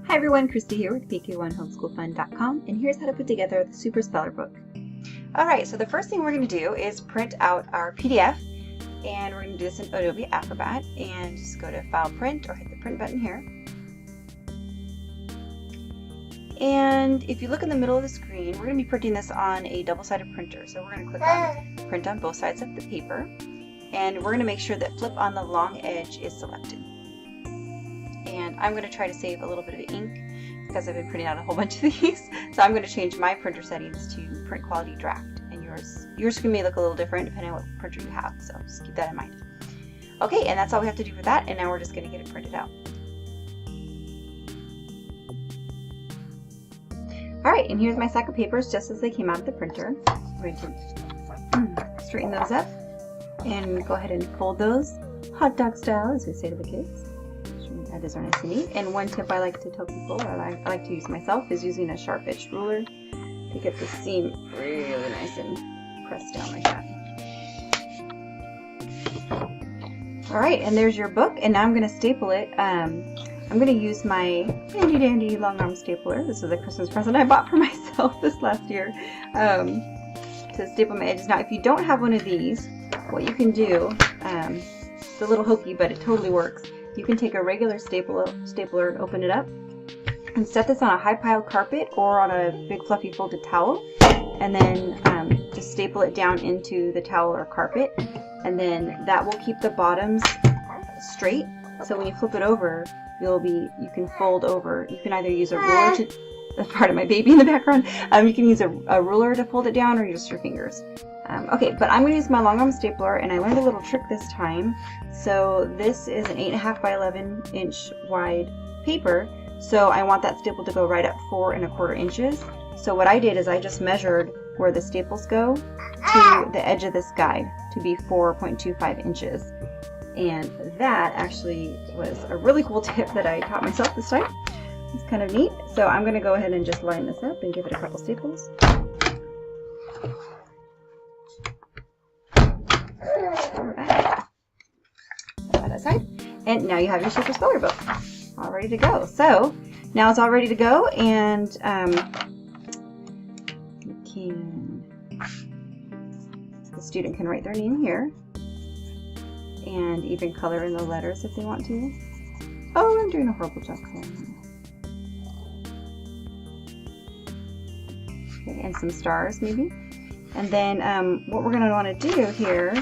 Hi everyone, Christy here with PK1homeschoolfun.com, and here's how to put together the Super Speller Book. Alright, so the first thing we're going to do is print out our PDF, and we're going to do this in Adobe Acrobat, and just go to File Print or hit the print button here. And if you look in the middle of the screen, we're going to be printing this on a double-sided printer, so we're going to click on Print on both sides of the paper, and we're going to make sure that Flip on the long edge is selected. And I'm going to try to save a little bit of ink because I've been printing out a whole bunch of these. So I'm going to change my printer settings to print quality draft, and yours may look a little different depending on what printer you have, so just keep that in mind. Okay, and that's all we have to do for that, and now we're just going to get it printed out. Alright, and here's my stack of papers just as they came out of the printer. I'm going to straighten those up and go ahead and fold those hot dog style, as we say to the kids. These are nice and neat. And one tip I like to tell people, or I like to use myself, is using a sharp edged ruler to get the seam really nice and pressed down like that. Alright, and there's your book, and now I'm going to staple it. I'm going to use my handy dandy long arm stapler. This is a Christmas present I bought for myself this last year, to staple my edges. Now if you don't have one of these, what you can do, it's a little hokey but it totally works. You can take a regular stapler and open it up and set this on a high piled carpet or on a big fluffy folded towel, and then just staple it down into the towel or carpet, and then that will keep the bottoms straight. So when you flip it over, you can fold over. You can either use a ruler to, that's part of my baby in the background, you can use a ruler to fold it down, or just your fingers. Okay, but I'm going to use my long arm stapler, and I learned a little trick this time. So this is an 8.5 by 11 inch wide paper, so I want that staple to go right up 4 1/4 inches. So what I did is I just measured where the staples go to the edge of this guide to be 4.25 inches. And that actually was a really cool tip that I taught myself this time. It's kind of neat. So I'm going to go ahead and just line this up and give it a couple staples. Aside. And now you have your Super Speller Book all ready to go. So now it's all ready to go, and the student can write their name here and even color in the letters if they want to. Oh, I'm doing a horrible job coloring. Okay, and some stars maybe. And then what we're going to want to do here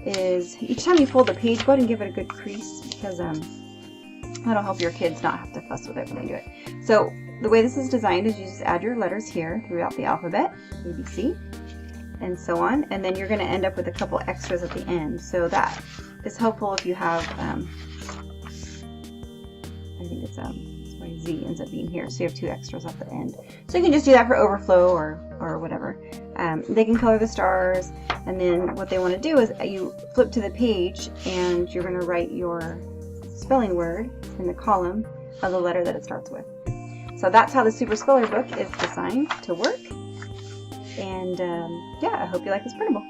is each time you fold the page, go ahead and give it a good crease, because that'll help your kids not have to fuss with it when they do it. So the way this is designed is you just add your letters here throughout the alphabet, ABC, and so on, and then you're going to end up with a couple extras at the end. So that is helpful if you have, I think it's why Z ends up being here, so you have 2 extras at the end. So you can just do that for overflow or whatever. They can color the stars, and then what they want to do is you flip to the page and you're going to write your spelling word in the column of the letter that it starts with. So that's how the Super Speller Book is designed to work. And yeah, I hope you like this printable.